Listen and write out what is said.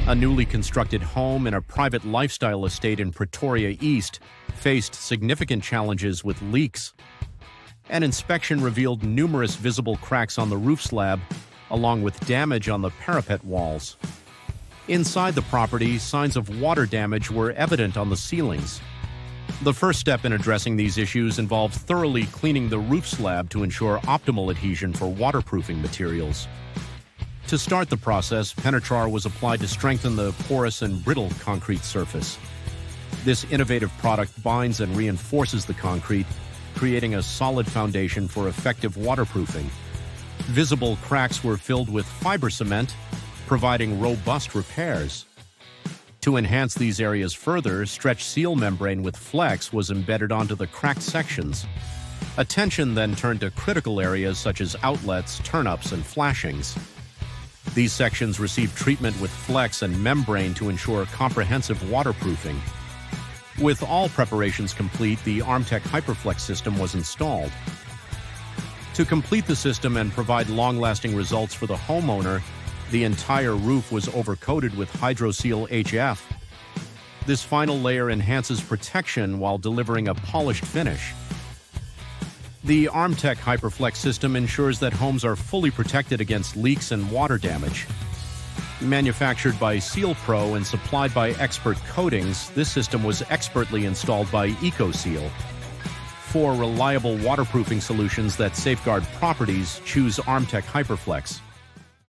A newly constructed home in a private lifestyle estate in Pretoria East faced significant challenges with leaks. An inspection revealed numerous visible cracks on the roof slab, along with damage on the parapet walls. Inside the property, signs of water damage were evident on the ceilings. The first step in addressing these issues involved thoroughly cleaning the roof slab to ensure optimal adhesion for waterproofing materials. To start the process, Penetrar was applied to strengthen the porous and brittle concrete surface. This innovative product binds and reinforces the concrete, creating a solid foundation for effective waterproofing. Visible cracks were filled with fiber cement, providing robust repairs. To enhance these areas further, stretch seal membrane with flex was embedded onto the cracked sections. Attention then turned to critical areas such as outlets, turn-ups, and flashings. These sections received treatment with flex and membrane to ensure comprehensive waterproofing. With all preparations complete, the ArmTec HyperFlex system was installed. To complete the system and provide long-lasting results for the homeowner, the entire roof was overcoated with Hydroseal HF. This final layer enhances protection while delivering a polished finish. The ArmTec HyperFlex system ensures that homes are fully protected against leaks and water damage. Manufactured by SealPro and supplied by Expert Coatings, this system was expertly installed by Hydroseal. For reliable waterproofing solutions that safeguard properties, choose ArmTec HyperFlex.